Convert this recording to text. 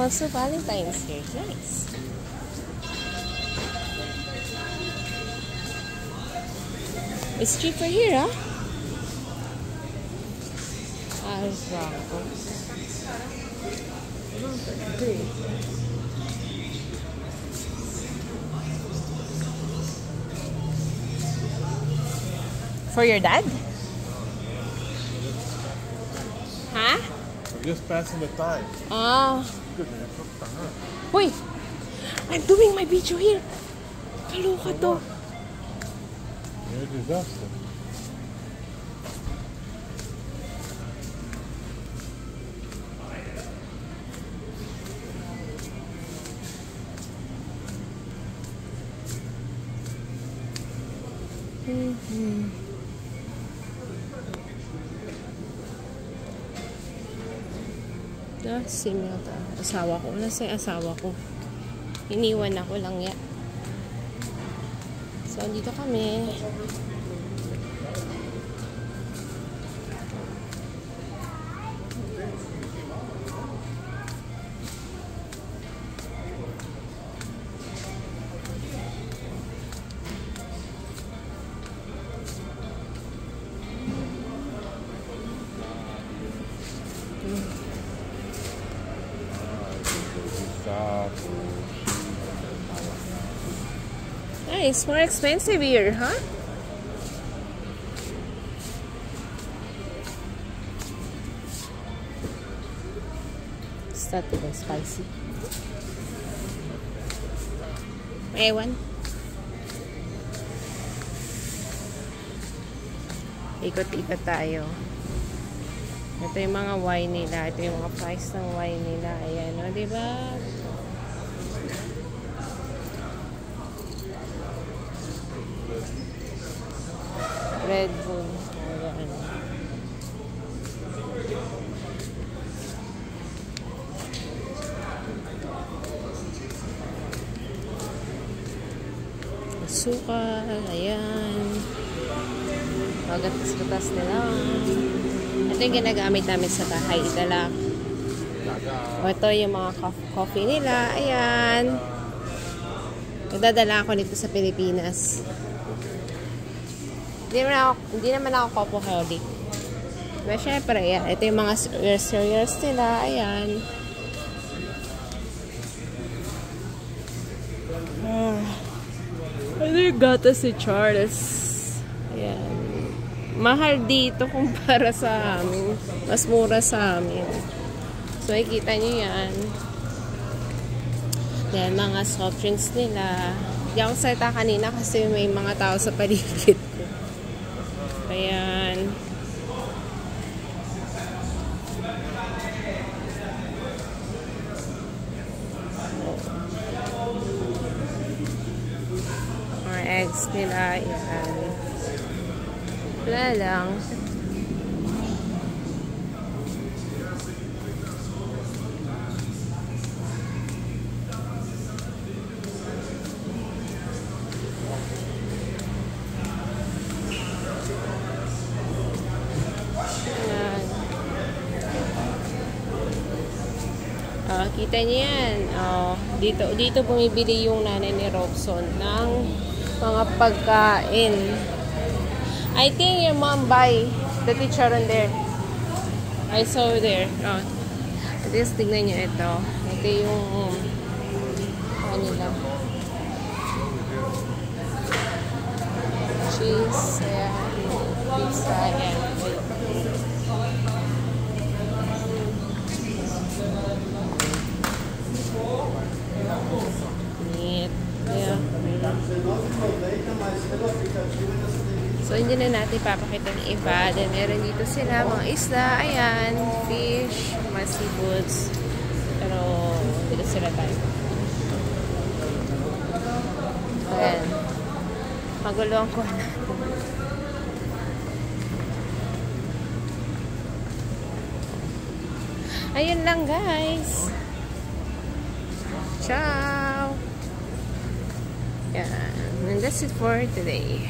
also Valentine's here. Nice. It's cheaper here, huh? For your dad? Huh? I'm just passing the time. Ah. Uy! I'm doing my video here. Kaloka to. You're a disaster. Sino to? Asawa ko. Nasa yung asawa ko? Iniwan ako lang yan. So, dito kami. It's more expensive here, huh? It's not even spicy. Ewan. Ikot-ikot tayo. Ito yung mga wine nila. Ito yung mga price ng wine nila. Ayan, o, diba? Red Bull. Sukal. Ayan. Pagatas-gatas nila. Ito yung ginagamit namin sa bahay. Dala. Ito yung mga coffee nila. Ayan. Nagdadala ako nito sa Pilipinas. Hindi naman ako copoholic. Pero syempre, yan. Ito yung mga cereals nila. Ayan. Ano yung gatas si Charles? Ayan. Mahal dito kumpara sa amin. Mas mura sa amin. So, ikita nyo yan. Then, mga soft drinks nila. Hindi ako salita kanina kasi may mga tao sa paligid ko. Ayan. Mga eggs nila. Ayan. Wala lang. Kita niyo yan. Dito bumibili yung nanay ni Robson ng mga pagkain. I think your mom buy the chicharon there. I saw there. At least tignan niyo ito. Ito yung kanila. Cheese. Ayan. Pizza. Ayan. Yeah. So, hindi na natin papakita ng iba. Then, meron dito sila, mga isla. Ayan, fish, mga seafoods. Pero, dito sila tayo. Ayan. Magulong ko na. Ayun lang, guys. Ciao! Yeah, and that's it for today.